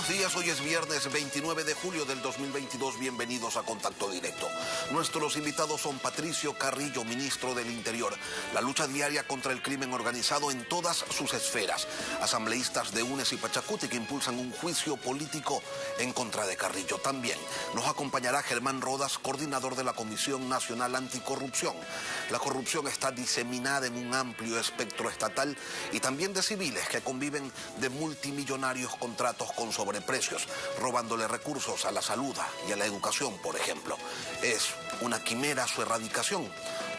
Buenos días, hoy es viernes 29 de julio del 2022, bienvenidos a Contacto Directo. Nuestros invitados son Patricio Carrillo, ministro del Interior, la lucha diaria contra el crimen organizado en todas sus esferas, asambleístas de UNES y Pachacuti que impulsan un juicio político en contra de Carrillo. También nos acompañará Germán Rodas, coordinador de la Comisión Nacional Anticorrupción. La corrupción está diseminada en un amplio espectro estatal y también de civiles que conviven de multimillonarios contratos con sobreprecios, robándole recursos a la salud y a la educación, por ejemplo. ¿Es una quimera su erradicación?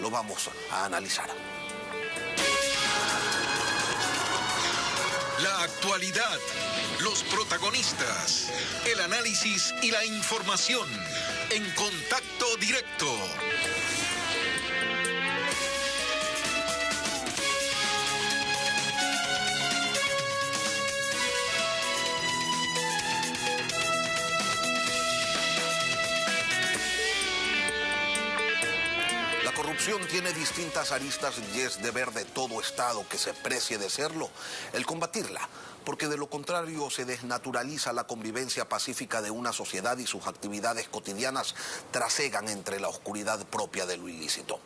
Lo vamos a analizar. La actualidad, los protagonistas, el análisis y la información en Contacto Directo. La corrupción tiene distintas aristas y es deber de todo Estado que se precie de serlo el combatirla, porque de lo contrario se desnaturaliza la convivencia pacífica de una sociedad y sus actividades cotidianas trasegan entre la oscuridad propia de lo ilícito.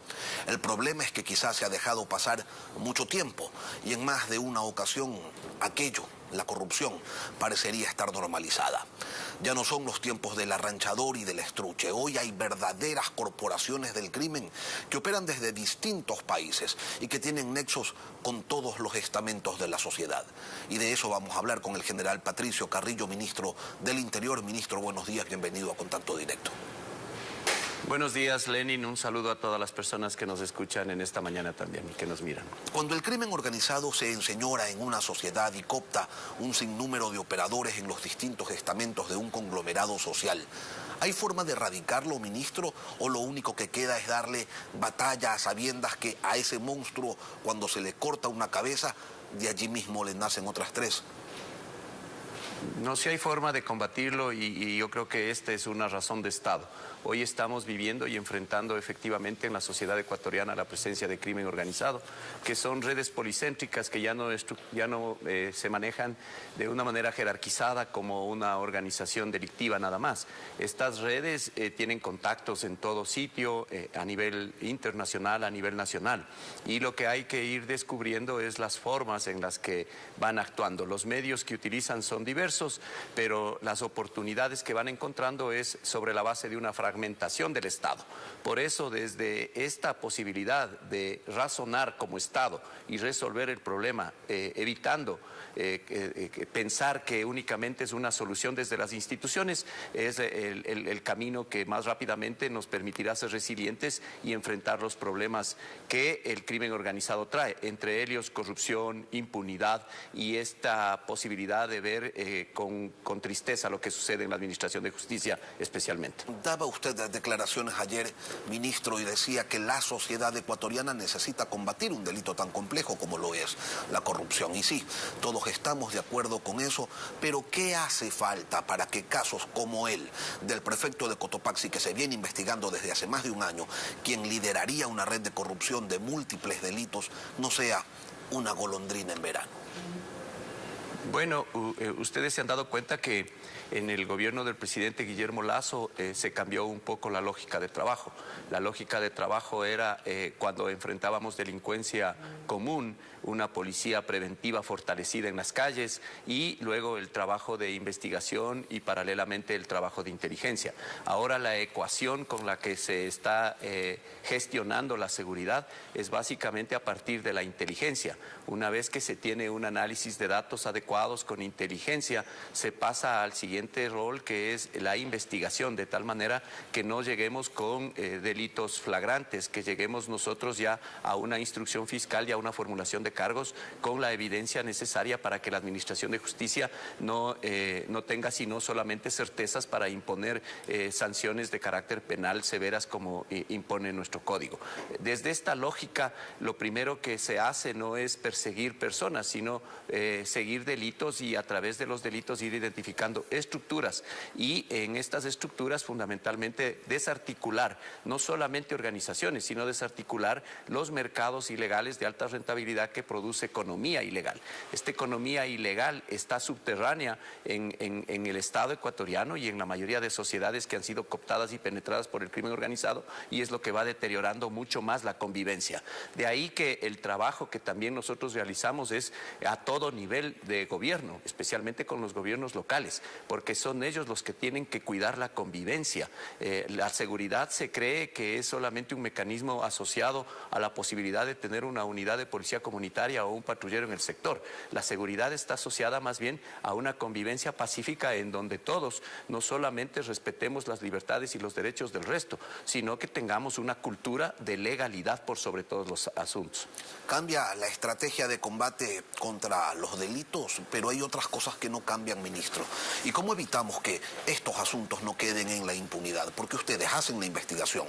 El problema es que quizás se ha dejado pasar mucho tiempo y en más de una ocasión aquello, la corrupción, parecería estar normalizada. Ya no son los tiempos del arranchador y del estruche. Hoy hay verdaderas corporaciones del crimen que operan desde distintos países y que tienen nexos con todos los estamentos de la sociedad. Y de eso vamos a hablar con el general Patricio Carrillo, ministro del Interior. Ministro, buenos días, bienvenido a Contacto Directo. Buenos días, Lenin. Un saludo a todas las personas que nos escuchan en esta mañana también y que nos miran. Cuando el crimen organizado se enseñora en una sociedad y coopta un sinnúmero de operadores en los distintos estamentos de un conglomerado social, ¿hay forma de erradicarlo, ministro, o lo único que queda es darle batalla a sabiendas que a ese monstruo, cuando se le corta una cabeza, de allí mismo le nacen otras tres? No, sí hay forma de combatirlo y yo creo que esta es una razón de Estado. Hoy estamos viviendo y enfrentando efectivamente en la sociedad ecuatoriana la presencia de crimen organizado, que son redes policéntricas que ya no se manejan de una manera jerarquizada como una organización delictiva nada más. Estas redes tienen contactos en todo sitio, a nivel internacional, a nivel nacional. Y lo que hay que ir descubriendo es las formas en las que van actuando. Los medios que utilizan son diversos, pero las oportunidades que van encontrando es sobre la base de una fragmentación del Estado. Por eso, desde esta posibilidad de razonar como Estado y resolver el problema, evitando pensar que únicamente es una solución desde las instituciones, es el camino que más rápidamente nos permitirá ser resilientes y enfrentar los problemas que el crimen organizado trae, entre ellos corrupción, impunidad y esta posibilidad de ver con tristeza lo que sucede en la Administración de Justicia especialmente. Daba usted declaraciones ayer, ministro, y decía que la sociedad ecuatoriana necesita combatir un delito tan complejo como lo es la corrupción. Y sí, todos estamos de acuerdo con eso, pero ¿qué hace falta para que casos como el del prefecto de Cotopaxi, que se viene investigando desde hace más de un año, quien lideraría una red de corrupción de múltiples delitos, no sea una golondrina en verano? Bueno, ustedes se han dado cuenta que en el gobierno del presidente Guillermo Lasso se cambió un poco la lógica de trabajo. La lógica de trabajo era cuando enfrentábamos delincuencia común, una policía preventiva fortalecida en las calles y luego el trabajo de investigación y paralelamente el trabajo de inteligencia. Ahora la ecuación con la que se está gestionando la seguridad es básicamente a partir de la inteligencia. Una vez que se tiene un análisis de datos adecuados con inteligencia, se pasa al siguiente rol, que es la investigación, de tal manera que no lleguemos con delitos flagrantes, que lleguemos nosotros ya a una instrucción fiscal y a una formulación de cargos con la evidencia necesaria para que la Administración de Justicia no tenga sino solamente certezas para imponer sanciones de carácter penal severas como impone nuestro código. Desde esta lógica, lo primero que se hace no es perseguir personas, sino seguir delimitando delitos y a través de los delitos ir identificando estructuras y en estas estructuras fundamentalmente desarticular no solamente organizaciones, sino desarticular los mercados ilegales de alta rentabilidad que produce economía ilegal. Esta economía ilegal está subterránea en el Estado ecuatoriano y en la mayoría de sociedades que han sido cooptadas y penetradas por el crimen organizado, y es lo que va deteriorando mucho más la convivencia. De ahí que el trabajo que también nosotros realizamos es a todo nivel de gobierno, especialmente con los gobiernos locales, porque son ellos los que tienen que cuidar la convivencia. La seguridad se cree que es solamente un mecanismo asociado a la posibilidad de tener una unidad de policía comunitaria o un patrullero en el sector. La seguridad está asociada más bien a una convivencia pacífica en donde todos no solamente respetemos las libertades y los derechos del resto, sino que tengamos una cultura de legalidad por sobre todos los asuntos. Cambia la estrategia de combate contra los delitos, pero hay otras cosas que no cambian, ministro. ¿Y cómo evitamos que estos asuntos no queden en la impunidad? Porque ustedes hacen la investigación,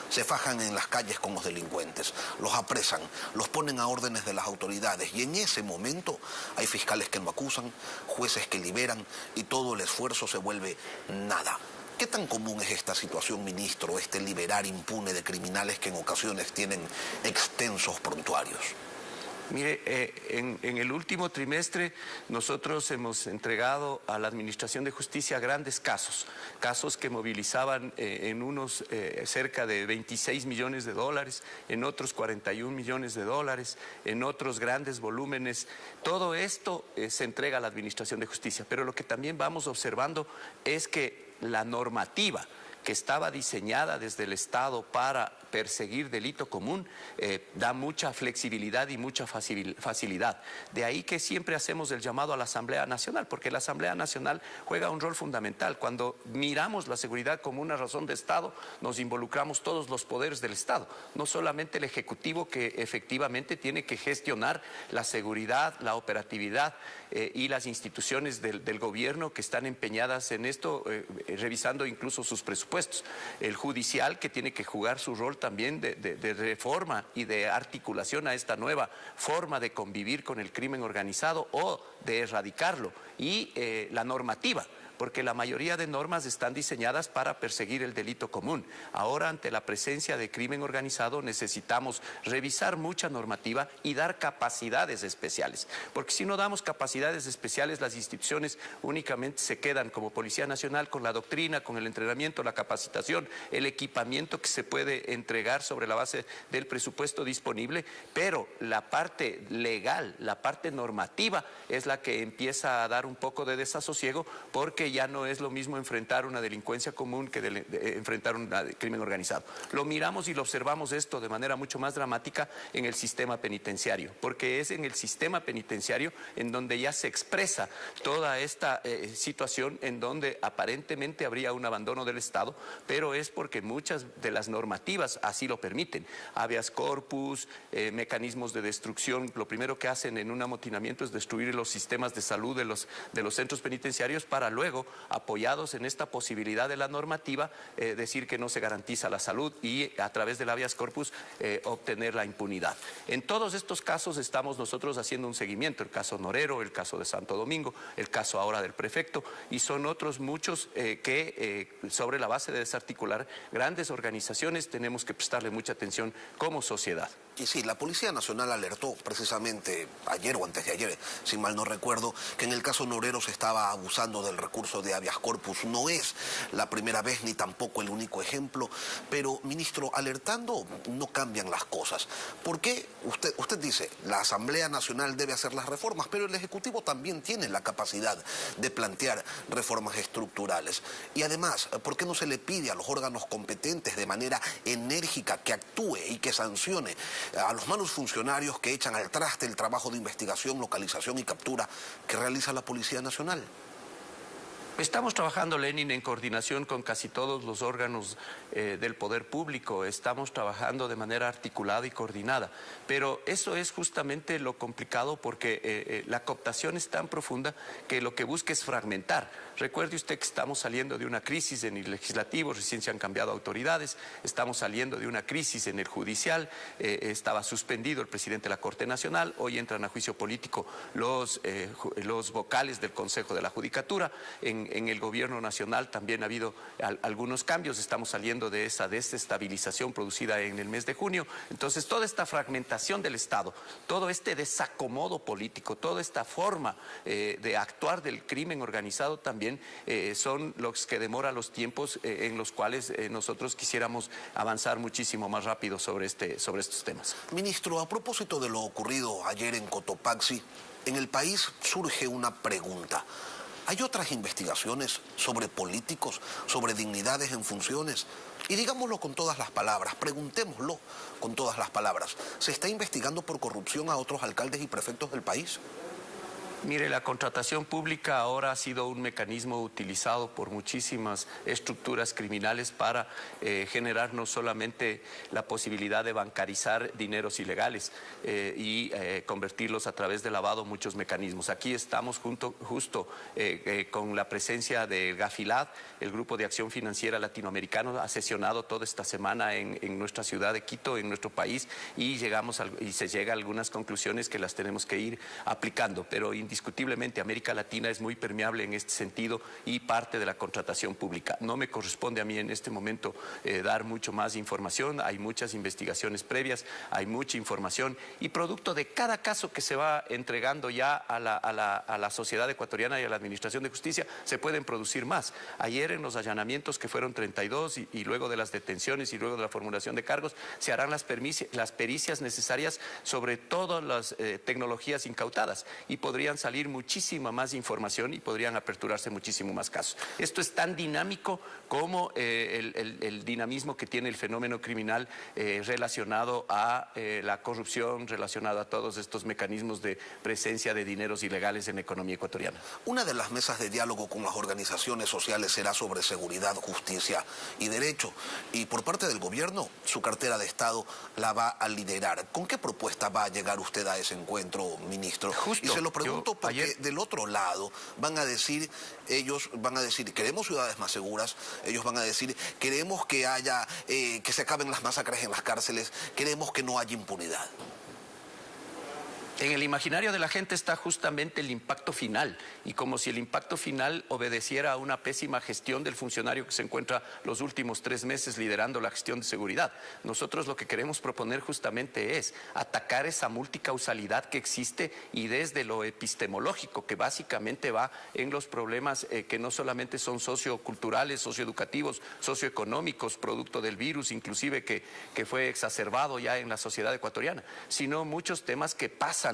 se fajan en las calles con los delincuentes, los apresan, los ponen a órdenes de las autoridades y en ese momento hay fiscales que no acusan, jueces que liberan y todo el esfuerzo se vuelve nada. ¿Qué tan común es esta situación, ministro, este liberar impune de criminales que en ocasiones tienen extensos prontuarios? Mire, en el último trimestre nosotros hemos entregado a la Administración de Justicia grandes casos que movilizaban en unos cerca de 26 millones de dólares, en otros 41 millones de dólares, en otros grandes volúmenes. Todo esto se entrega a la Administración de Justicia, pero lo que también vamos observando es que la normativa que estaba diseñada desde el Estado para perseguir delito común, da mucha flexibilidad y mucha facilidad. De ahí que siempre hacemos el llamado a la Asamblea Nacional, porque la Asamblea Nacional juega un rol fundamental. Cuando miramos la seguridad como una razón de Estado, nos involucramos todos los poderes del Estado, no solamente el Ejecutivo, que efectivamente tiene que gestionar la seguridad, la operatividad y las instituciones del gobierno que están empeñadas en esto, revisando incluso sus presupuestos. El judicial, que tiene que jugar su rol también de reforma y de articulación a esta nueva forma de convivir con el crimen organizado o de erradicarlo, y la normativa, porque la mayoría de normas están diseñadas para perseguir el delito común. Ahora, ante la presencia de crimen organizado, necesitamos revisar mucha normativa y dar capacidades especiales, porque si no damos capacidades especiales, las instituciones únicamente se quedan como Policía Nacional con la doctrina, con el entrenamiento, la capacitación, el equipamiento que se puede entregar sobre la base del presupuesto disponible, pero la parte legal, la parte normativa es la que empieza a dar un poco de desasosiego, porque ya no es lo mismo enfrentar una delincuencia común que enfrentar un crimen organizado. Lo miramos y lo observamos esto de manera mucho más dramática en el sistema penitenciario, porque es en el sistema penitenciario en donde ya se expresa toda esta situación, en donde aparentemente habría un abandono del Estado, pero es porque muchas de las normativas así lo permiten. Habeas corpus, mecanismos de destrucción. Lo primero que hacen en un amotinamiento es destruir los sistemas de salud de los centros penitenciarios, para luego, apoyados en esta posibilidad de la normativa, decir que no se garantiza la salud y a través del habeas corpus obtener la impunidad. En todos estos casos estamos nosotros haciendo un seguimiento, el caso Norero, el caso de Santo Domingo, el caso ahora del prefecto, y son otros muchos que sobre la base de desarticular grandes organizaciones tenemos que prestarle mucha atención como sociedad. Y sí, la Policía Nacional alertó precisamente ayer o antes de ayer, si mal no recuerdo, que en el caso Norero se estaba abusando del recurso de habeas corpus. No es la primera vez ni tampoco el único ejemplo, pero, ministro, alertando no cambian las cosas. ¿Por qué? Usted dice, la Asamblea Nacional debe hacer las reformas, pero el Ejecutivo también tiene la capacidad de plantear reformas estructurales. Y además, ¿por qué no se le pide a los órganos competentes de manera enérgica que actúe y que sancione a los malos funcionarios que echan al traste el trabajo de investigación, localización y captura que realiza la Policía Nacional? Estamos trabajando, Lenin, en coordinación con casi todos los órganos del poder público. Estamos trabajando de manera articulada y coordinada. Pero eso es justamente lo complicado porque la cooptación es tan profunda que lo que busca es fragmentar. Recuerde usted que estamos saliendo de una crisis en el legislativo, recién se han cambiado autoridades, estamos saliendo de una crisis en el judicial, estaba suspendido el presidente de la Corte Nacional, hoy entran a juicio político los vocales del Consejo de la Judicatura. En el gobierno nacional también ha habido algunos cambios, estamos saliendo de esa desestabilización producida en el mes de junio. Entonces, toda esta fragmentación del Estado, todo este desacomodo político, toda esta forma de actuar del crimen organizado también son los que demoran los tiempos en los cuales nosotros quisiéramos avanzar muchísimo más rápido sobre estos temas. Ministro, a propósito de lo ocurrido ayer en Cotopaxi, en el país surge una pregunta. ¿Hay otras investigaciones sobre políticos, sobre dignidades en funciones? Y digámoslo con todas las palabras, preguntémoslo con todas las palabras. ¿Se está investigando por corrupción a otros alcaldes y prefectos del país? Mire, la contratación pública ahora ha sido un mecanismo utilizado por muchísimas estructuras criminales para generar no solamente la posibilidad de bancarizar dineros ilegales y convertirlos a través de lavado, muchos mecanismos. Aquí estamos justo con la presencia del GAFILAD, el Grupo de Acción Financiera Latinoamericano, ha sesionado toda esta semana en nuestra ciudad de Quito, en nuestro país, y se llega a algunas conclusiones que las tenemos que ir aplicando, pero indiscutiblemente América Latina es muy permeable en este sentido y parte de la contratación pública. No me corresponde a mí en este momento dar mucho más información, hay muchas investigaciones previas, hay mucha información y producto de cada caso que se va entregando ya a la sociedad ecuatoriana y a la Administración de Justicia, se pueden producir más. Ayer en los allanamientos, que fueron 32, y luego de las detenciones y luego de la formulación de cargos, se harán las pericias necesarias sobre todas las tecnologías incautadas y podrían salir muchísima más información y podrían aperturarse muchísimo más casos. Esto es tan dinámico como el dinamismo que tiene el fenómeno criminal relacionado a la corrupción, relacionado a todos estos mecanismos de presencia de dineros ilegales en la economía ecuatoriana. Una de las mesas de diálogo con las organizaciones sociales será sobre seguridad, justicia y derecho. Y por parte del gobierno, su cartera de Estado la va a liderar. ¿Con qué propuesta va a llegar usted a ese encuentro, ministro? Justo, y se lo pregunto porque del otro lado ellos van a decir, queremos ciudades más seguras, ellos van a decir, queremos que se acaben las masacres en las cárceles, queremos que no haya impunidad. En el imaginario de la gente está justamente el impacto final, y como si el impacto final obedeciera a una pésima gestión del funcionario que se encuentra los últimos 3 meses liderando la gestión de seguridad. Nosotros lo que queremos proponer justamente es atacar esa multicausalidad que existe y desde lo epistemológico, que básicamente va en los problemas que no solamente son socioculturales, socioeducativos, socioeconómicos, producto del virus, inclusive que fue exacerbado ya en la sociedad ecuatoriana, sino muchos temas que pasan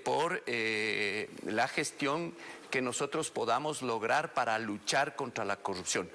por la gestión que nosotros podamos lograr para luchar contra la corrupción.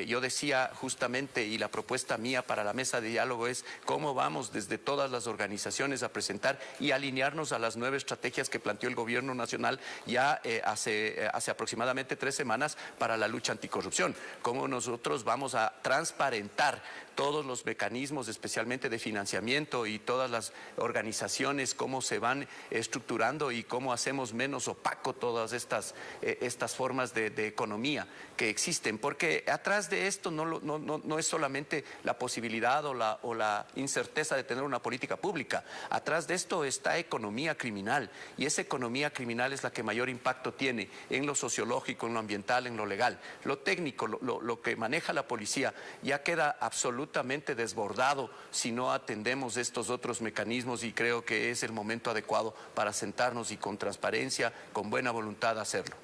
Yo decía justamente, y la propuesta mía para la mesa de diálogo es cómo vamos desde todas las organizaciones a presentar y alinearnos a las 9 estrategias que planteó el gobierno nacional ya hace aproximadamente 3 semanas para la lucha anticorrupción. Cómo nosotros vamos a transparentar todos los mecanismos, especialmente de financiamiento, y todas las organizaciones, cómo se van estructurando y cómo hacemos menos opaco todas estas formas de economía que existen, porque atrás de esto no es solamente la posibilidad o la incerteza de tener una política pública. Atrás de esto está economía criminal, y esa economía criminal es la que mayor impacto tiene en lo sociológico, en lo ambiental, en lo legal. Lo técnico, lo que maneja la policía, ya queda absolutamente desbordado si no atendemos estos otros mecanismos, y creo que es el momento adecuado para sentarnos y con transparencia, con buena voluntad hacerlo.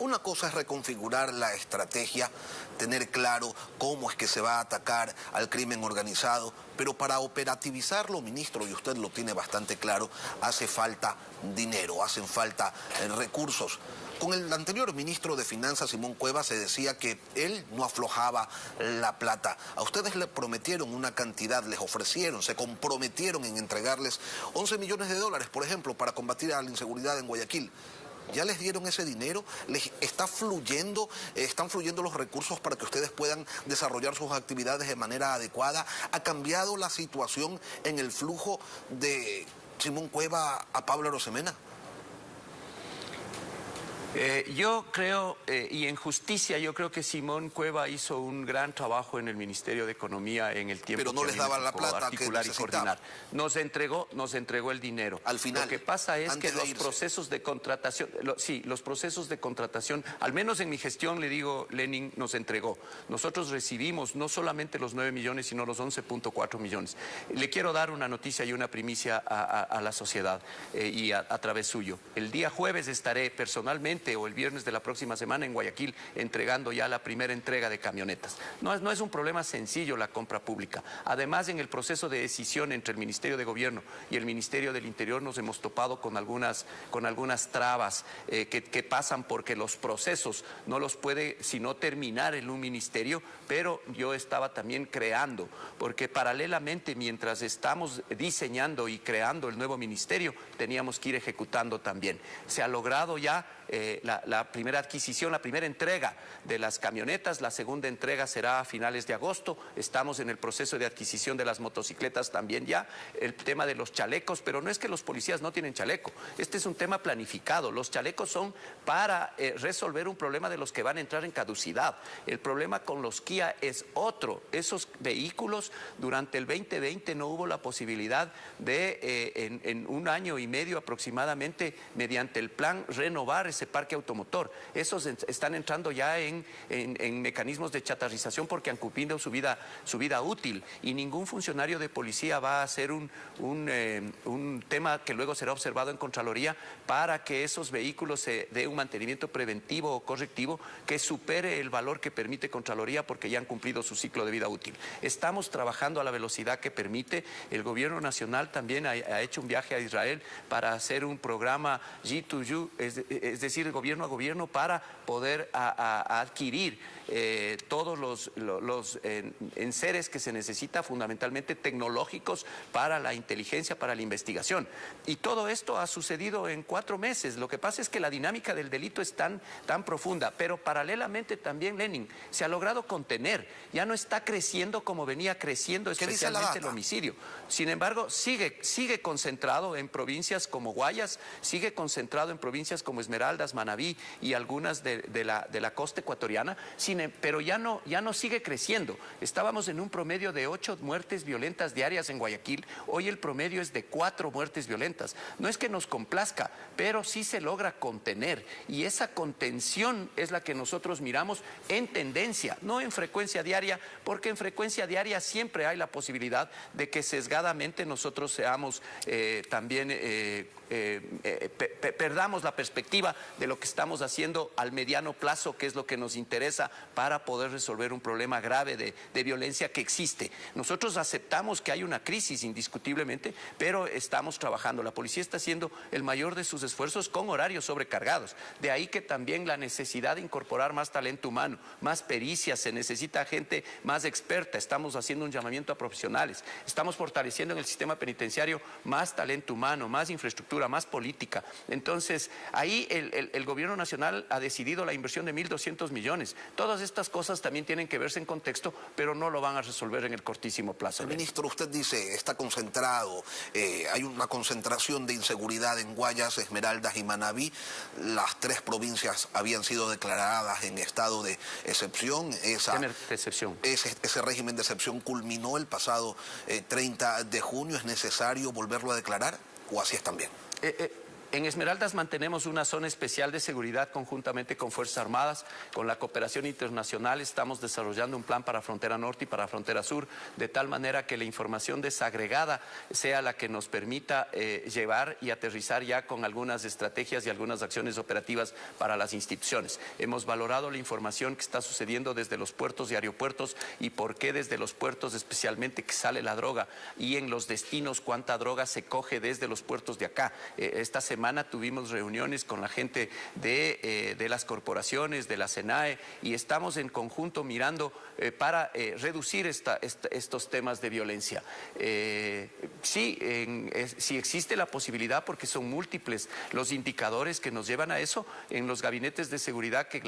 Una cosa es reconfigurar la estrategia, tener claro cómo es que se va a atacar al crimen organizado, pero para operativizarlo, ministro, y usted lo tiene bastante claro, hace falta dinero, hacen falta recursos. Con el anterior ministro de Finanzas, Simón Cuevas, se decía que él no aflojaba la plata. A ustedes le prometieron una cantidad, les ofrecieron, se comprometieron en entregarles $11 millones, por ejemplo, para combatir a la inseguridad en Guayaquil. ¿Ya les dieron ese dinero? ¿Les está fluyendo, están fluyendo los recursos para que ustedes puedan desarrollar sus actividades de manera adecuada? ¿Ha cambiado la situación en el flujo de Simón Cueva a Pablo Arosemena? Yo creo, y en justicia, yo creo que Simón Cueva hizo un gran trabajo en el Ministerio de Economía en el tiempo. Pero no les daba la plata que necesitaba. Nos entregó el dinero. Al final. Lo que pasa es que los procesos de contratación, los procesos de contratación, al menos en mi gestión, le digo, Lenin nos entregó. Nosotros recibimos no solamente los 9 millones, sino los 11.4 millones. Le quiero dar una noticia y una primicia a la sociedad y a través suyo. El día jueves estaré personalmente o el viernes de la próxima semana en Guayaquil entregando ya la primera entrega de camionetas. No es un problema sencillo la compra pública. Además, en el proceso de decisión entre el Ministerio de Gobierno y el Ministerio del Interior nos hemos topado con algunas trabas que pasan porque los procesos no los puede sino terminar en un ministerio, pero yo estaba también creando, porque paralelamente mientras estamos diseñando y creando el nuevo ministerio, teníamos que ir ejecutando también. Se ha logrado ya la primera adquisición, la primera entrega de las camionetas, la segunda entrega será a finales de agosto, estamos en el proceso de adquisición de las motocicletas también ya, el tema de los chalecos, pero no es que los policías no tienen chaleco, este es un tema planificado, los chalecos son para resolver un problema de los que van a entrar en caducidad, el problema con los Kia es otro, esos vehículos durante el 2020 no hubo la posibilidad de en un año y medio aproximadamente mediante el plan renovar ese parque automotor. Esos están entrando ya en mecanismos de chatarrización porque han cumplido su vida útil y ningún funcionario de policía va a hacer un tema que luego será observado en Contraloría para que esos vehículos se dé un mantenimiento preventivo o correctivo que supere el valor que permite Contraloría porque ya han cumplido su ciclo de vida útil. Estamos trabajando a la velocidad que permite. El gobierno nacional también ha hecho un viaje a Israel para hacer un programa G2U, es decir, gobierno a gobierno, para poder adquirir todos los enseres que se necesita, fundamentalmente tecnológicos, para la inteligencia, para la investigación. Y todo esto ha sucedido en 4 meses. Lo que pasa es que la dinámica del delito es tan profunda, pero paralelamente también, Lenin, se ha logrado contener. Ya no está creciendo como venía creciendo, especialmente el homicidio. Sin embargo, sigue concentrado en provincias como Guayas, sigue concentrado en provincias como Esmeraldas, Manabí y algunas de la costa ecuatoriana, pero ya no sigue creciendo. Estábamos en un promedio de 8 muertes violentas diarias en Guayaquil, hoy el promedio es de 4 muertes violentas. No es que nos complazca, pero sí se logra contener y esa contención es la que nosotros miramos en tendencia, no en frecuencia diaria, porque en frecuencia diaria siempre hay la posibilidad de que sesgadamente nosotros seamos también perdamos la perspectiva de lo que estamos haciendo al mediano plazo, que es lo que nos interesa para poder resolver un problema grave de violencia que existe. Nosotros aceptamos que hay una crisis indiscutiblemente, pero estamos trabajando. La policía está haciendo el mayor de sus esfuerzos con horarios sobrecargados. De ahí que también la necesidad de incorporar más talento humano, más pericias, se necesita gente más experta. Estamos haciendo un llamamiento a profesionales. Estamos fortaleciendo en el sistema penitenciario más talento humano, más infraestructura, más política. Entonces, ahí el gobierno nacional ha decidido la inversión de 1.200 millones. Todas estas cosas también tienen que verse en contexto, pero no lo van a resolver en el cortísimo plazo. Ministro, usted dice, está concentrado, hay una concentración de inseguridad en Guayas, Esmeraldas y Manabí. Las 3 provincias habían sido declaradas en estado de excepción. Ese régimen de excepción culminó el pasado 30 de junio. ¿Es necesario volverlo a declarar o así es también? En Esmeraldas mantenemos una zona especial de seguridad conjuntamente con Fuerzas Armadas. Con la cooperación internacional estamos desarrollando un plan para frontera norte y para frontera sur, de tal manera que la información desagregada sea la que nos permita llevar y aterrizar ya con algunas estrategias y algunas acciones operativas para las instituciones. Hemos valorado la información que está sucediendo desde los puertos y aeropuertos y por qué desde los puertos especialmente que sale la droga y en los destinos cuánta droga se coge desde los puertos de acá. Esta semana semana tuvimos reuniones con la gente de las corporaciones, de la SENAE, y estamos en conjunto mirando para reducir estos temas de violencia. Sí existe la posibilidad, porque son múltiples los indicadores que nos llevan a eso. En los gabinetes de seguridad que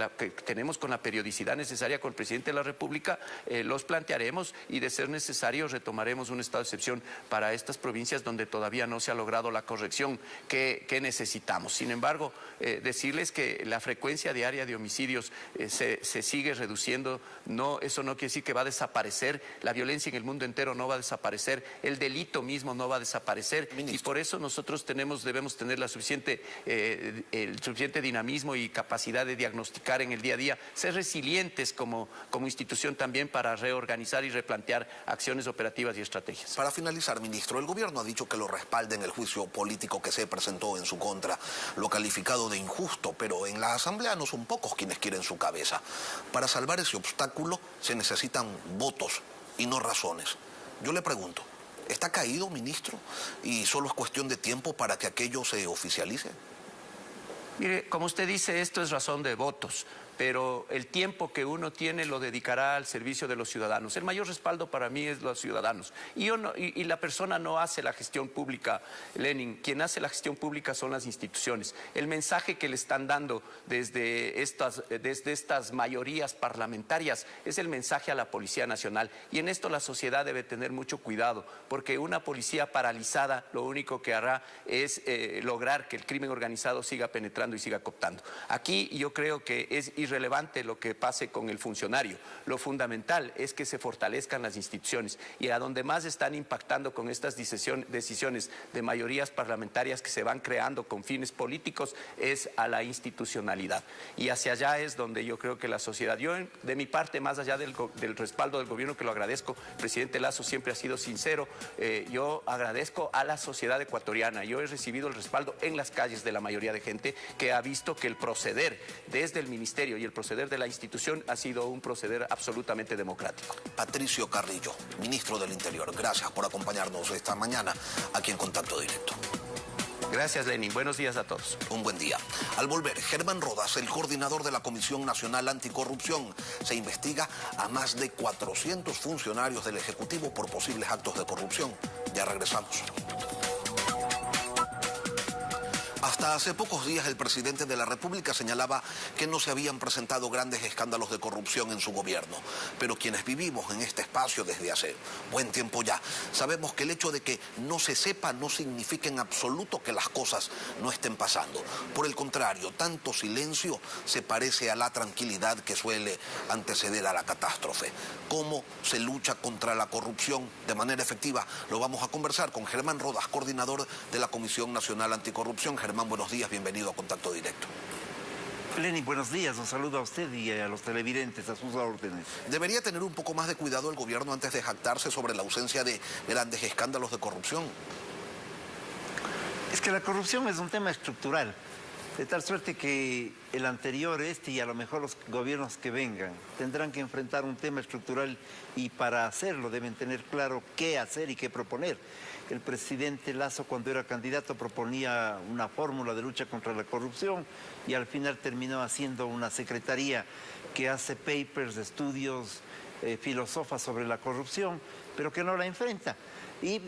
tenemos con la periodicidad necesaria con el presidente de la República, los plantearemos, y de ser necesario retomaremos un estado de excepción para estas provincias donde todavía no se ha logrado la corrección que necesitamos. Sin embargo, decirles que la frecuencia diaria de homicidios se sigue reduciendo. Eso no quiere decir que va a desaparecer. La violencia en el mundo entero no va a desaparecer. El delito mismo no va a desaparecer. Ministro. Y por eso nosotros debemos tener el suficiente dinamismo y capacidad de diagnosticar en el día a día, ser resilientes como institución también para reorganizar y replantear acciones operativas y estrategias. Para finalizar, ministro, el gobierno ha dicho que lo respalda en el juicio político que se presentó en su contra, lo calificado de injusto, pero en la Asamblea no son pocos quienes quieren su cabeza. Para salvar ese obstáculo se necesitan votos y no razones. Yo le pregunto, ¿está caído, ministro? ¿Y solo es cuestión de tiempo para que aquello se oficialice? Mire, como usted dice, esto es razón de votos, pero el tiempo que uno tiene lo dedicará al servicio de los ciudadanos. El mayor respaldo para mí es los ciudadanos. Y la persona no hace la gestión pública, Lenin. Quien hace la gestión pública son las instituciones. El mensaje que le están dando desde estas mayorías parlamentarias es el mensaje a la Policía Nacional. Y en esto la sociedad debe tener mucho cuidado, porque una policía paralizada lo único que hará es lograr que el crimen organizado siga penetrando y siga cooptando. Aquí yo creo que es irrelevante lo que pase con el funcionario. Lo fundamental es que se fortalezcan las instituciones, y a donde más están impactando con estas decisiones de mayorías parlamentarias que se van creando con fines políticos es a la institucionalidad. Y hacia allá es donde yo creo que la sociedad, yo de mi parte, más allá del respaldo del gobierno, que lo agradezco, el presidente Lasso siempre ha sido sincero, yo agradezco a la sociedad ecuatoriana. Yo he recibido el respaldo en las calles de la mayoría de gente que ha visto que el proceder desde el ministerio y el proceder de la institución ha sido un proceder absolutamente democrático. Patricio Carrillo, ministro del Interior, gracias por acompañarnos esta mañana aquí en Contacto Directo. Gracias, Lenin. Buenos días a todos. Un buen día. Al volver, Germán Rodas, el coordinador de la Comisión Nacional Anticorrupción, se investiga a más de 400 funcionarios del Ejecutivo por posibles actos de corrupción. Ya regresamos. Hasta hace pocos días el presidente de la República señalaba que no se habían presentado grandes escándalos de corrupción en su gobierno. Pero quienes vivimos en este espacio desde hace buen tiempo ya, sabemos que el hecho de que no se sepa no significa en absoluto que las cosas no estén pasando. Por el contrario, tanto silencio se parece a la tranquilidad que suele anteceder a la catástrofe. ¿Cómo se lucha contra la corrupción de manera efectiva? Lo vamos a conversar con Germán Rodas, coordinador de la Comisión Nacional Anticorrupción. Germán, buenos días, bienvenido a Contacto Directo. Lenin, buenos días, un saludo a usted y a los televidentes, a sus órdenes. ¿Debería tener un poco más de cuidado el gobierno antes de jactarse sobre la ausencia de grandes escándalos de corrupción? Es que la corrupción es un tema estructural, de tal suerte que el anterior, y a lo mejor los gobiernos que vengan tendrán que enfrentar un tema estructural, y para hacerlo deben tener claro qué hacer y qué proponer. El presidente Lasso, cuando era candidato, proponía una fórmula de lucha contra la corrupción y al final terminó haciendo una secretaría que hace papers, estudios, filosofa sobre la corrupción, pero que no la enfrenta. Y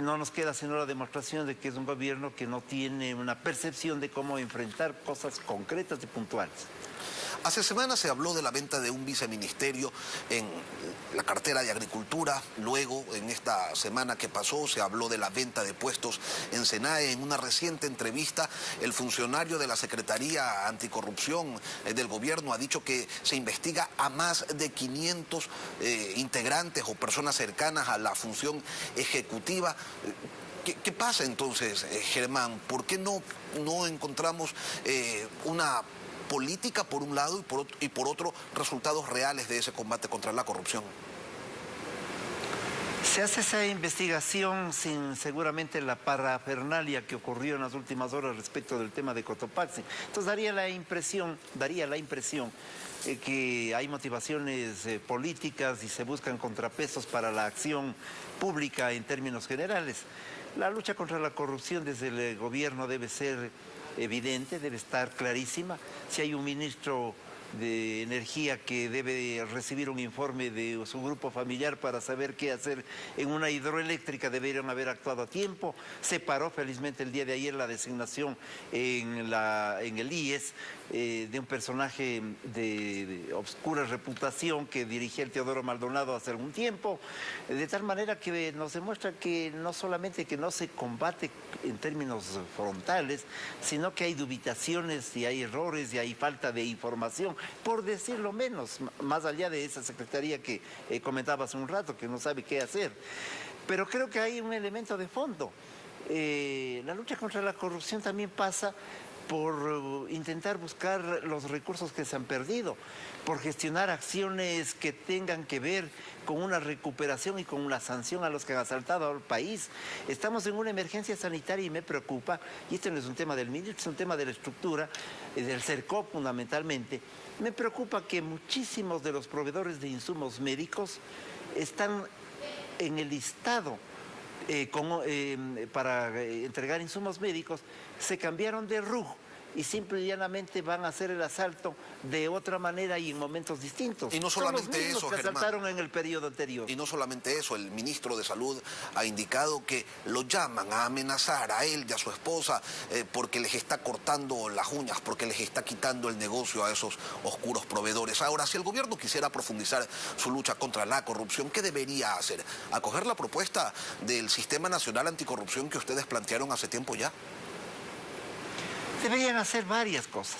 no nos queda sino la demostración de que es un gobierno que no tiene una percepción de cómo enfrentar cosas concretas y puntuales. Hace semanas se habló de la venta de un viceministerio en la cartera de Agricultura. Luego, en esta semana que pasó, se habló de la venta de puestos en SENAE. En una reciente entrevista, el funcionario de la Secretaría Anticorrupción del gobierno ha dicho que se investiga a más de 500 integrantes o personas cercanas a la función ejecutiva. ¿Qué pasa entonces, Germán? ¿Por qué no encontramos una política por un lado y por otro resultados reales de ese combate contra la corrupción? Se hace esa investigación sin seguramente la parafernalia que ocurrió en las últimas horas respecto del tema de Cotopaxi. Entonces daría la impresión que hay motivaciones políticas y se buscan contrapesos para la acción pública en términos generales. La lucha contra la corrupción desde el gobierno debe ser evidente, debe estar clarísima. Si hay un ministro de Energía que debe recibir un informe de su grupo familiar para saber qué hacer en una hidroeléctrica, deberían haber actuado a tiempo. Se paró felizmente el día de ayer la designación en el IES de un personaje de obscura reputación que dirigía el Teodoro Maldonado hace algún tiempo, de tal manera que nos demuestra que no solamente que no se combate en términos frontales, sino que hay dubitaciones y hay errores y hay falta de información, por decirlo menos, más allá de esa secretaría que comentaba hace un rato, que no sabe qué hacer. Pero creo que hay un elemento de fondo. La lucha contra la corrupción también pasa por intentar buscar los recursos que se han perdido, por gestionar acciones que tengan que ver con una recuperación y con una sanción a los que han asaltado al país. Estamos en una emergencia sanitaria y me preocupa, y este no es un tema del ministro, es un tema de la estructura, del CERCOP fundamentalmente. Me preocupa que muchísimos de los proveedores de insumos médicos están en el listado para entregar insumos médicos, se cambiaron de RUG y simple y llanamente van a hacer el asalto de otra manera y en momentos distintos. Y no solamente eso, que Germán, asaltaron en el periodo anterior. Y no solamente eso, el ministro de Salud ha indicado que lo llaman a amenazar a él y a su esposa porque les está cortando las uñas, porque les está quitando el negocio a esos oscuros proveedores. Ahora, si el gobierno quisiera profundizar su lucha contra la corrupción, ¿qué debería hacer? ¿Acoger la propuesta del Sistema Nacional Anticorrupción que ustedes plantearon hace tiempo ya? Deberían hacer varias cosas.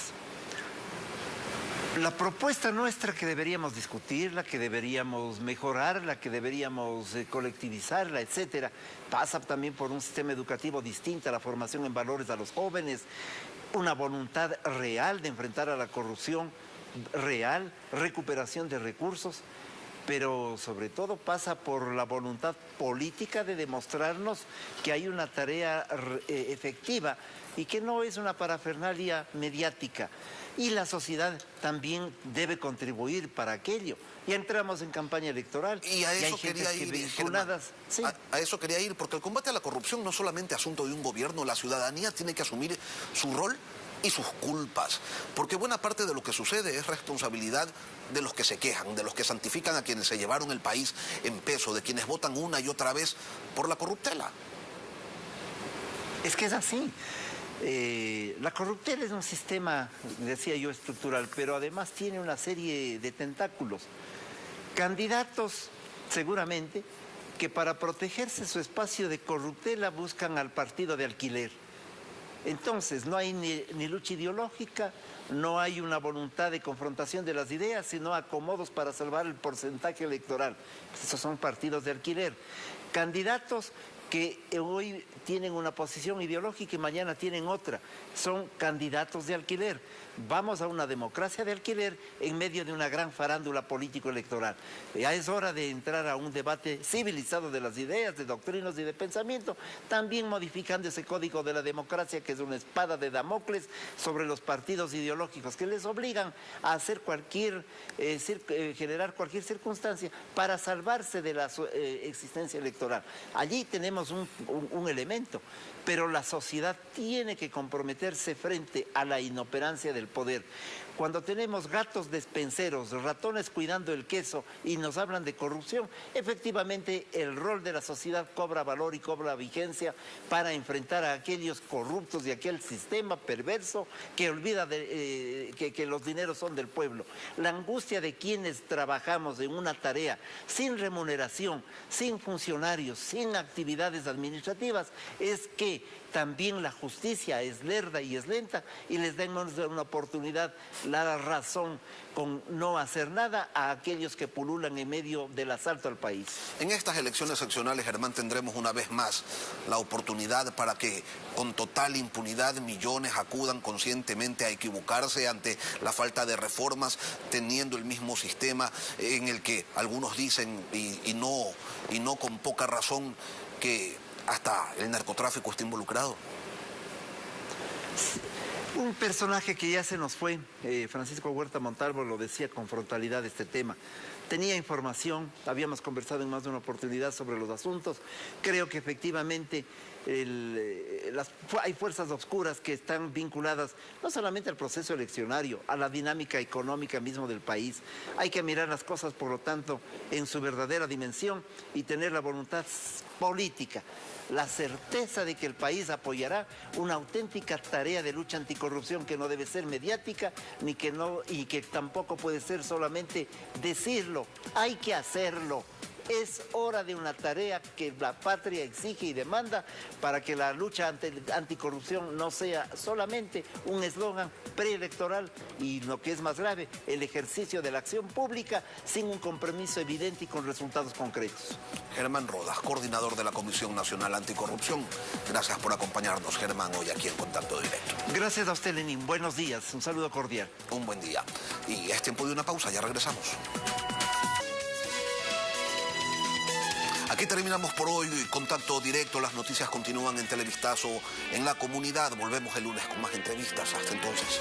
La propuesta nuestra que deberíamos discutirla, que deberíamos mejorarla, que deberíamos colectivizarla, etcétera, pasa también por un sistema educativo distinto, la formación en valores a los jóvenes, una voluntad real de enfrentar a la corrupción real, recuperación de recursos, pero sobre todo pasa por la voluntad política de demostrarnos que hay una tarea efectiva y que no es una parafernalia mediática. Y la sociedad también debe contribuir para aquello. Ya entramos en campaña electoral. Y a eso quería ir, vinculadas. Sí. A eso quería ir, porque el combate a la corrupción no es solamente asunto de un gobierno, la ciudadanía tiene que asumir su rol y sus culpas, porque buena parte de lo que sucede es responsabilidad de los que se quejan, de los que santifican a quienes se llevaron el país en peso, de quienes votan una y otra vez por la corruptela. Es que es así. La corruptela es un sistema, decía yo, estructural, pero además tiene una serie de tentáculos. Candidatos, seguramente, que para protegerse su espacio de corruptela buscan al partido de alquiler. Entonces, no hay ni lucha ideológica, no hay una voluntad de confrontación de las ideas, sino acomodos para salvar el porcentaje electoral. Esos son partidos de alquiler. Candidatos que hoy tienen una posición ideológica y mañana tienen otra. Son candidatos de alquiler. Vamos a una democracia de alquiler en medio de una gran farándula político-electoral. Ya es hora de entrar a un debate civilizado de las ideas, de doctrinas y de pensamiento, también modificando ese código de la democracia que es una espada de Damocles sobre los partidos ideológicos que les obligan a hacer generar cualquier circunstancia para salvarse de la existencia electoral. Allí tenemos un elemento, pero la sociedad tiene que comprometerse frente a la inoperancia del poder. Cuando tenemos gatos despenseros, ratones cuidando el queso y nos hablan de corrupción, efectivamente el rol de la sociedad cobra valor y cobra vigencia para enfrentar a aquellos corruptos de aquel sistema perverso que olvida que los dineros son del pueblo. La angustia de quienes trabajamos en una tarea sin remuneración, sin funcionarios, sin actividades administrativas, es que también la justicia es lerda y es lenta y les demos una oportunidad, la razón con no hacer nada a aquellos que pululan en medio del asalto al país. En estas elecciones seccionales, Germán, tendremos una vez más la oportunidad para que con total impunidad millones acudan conscientemente a equivocarse ante la falta de reformas, teniendo el mismo sistema en el que algunos dicen, y no con poca razón, que hasta el narcotráfico está involucrado. Un personaje que ya se nos fue, Francisco Huerta Montalvo lo decía con frontalidad este tema. Tenía información, habíamos conversado en más de una oportunidad sobre los asuntos. Creo que efectivamente hay fuerzas oscuras que están vinculadas no solamente al proceso eleccionario, a la dinámica económica mismo del país. Hay que mirar las cosas, por lo tanto, en su verdadera dimensión y tener la voluntad política, la certeza de que el país apoyará una auténtica tarea de lucha anticorrupción que no debe ser mediática y que tampoco puede ser solamente decirlo, hay que hacerlo. Es hora de una tarea que la patria exige y demanda para que la lucha anticorrupción no sea solamente un eslogan preelectoral y, lo que es más grave, el ejercicio de la acción pública sin un compromiso evidente y con resultados concretos. Germán Rodas, coordinador de la Comisión Nacional Anticorrupción. Gracias por acompañarnos, Germán, hoy aquí en Contacto Directo. Gracias a usted, Lenín. Buenos días. Un saludo cordial. Un buen día. Y es tiempo de una pausa, ya regresamos. Aquí terminamos por hoy Contacto Directo. Las noticias continúan en Televistazo en la comunidad. Volvemos el lunes con más entrevistas. Hasta entonces.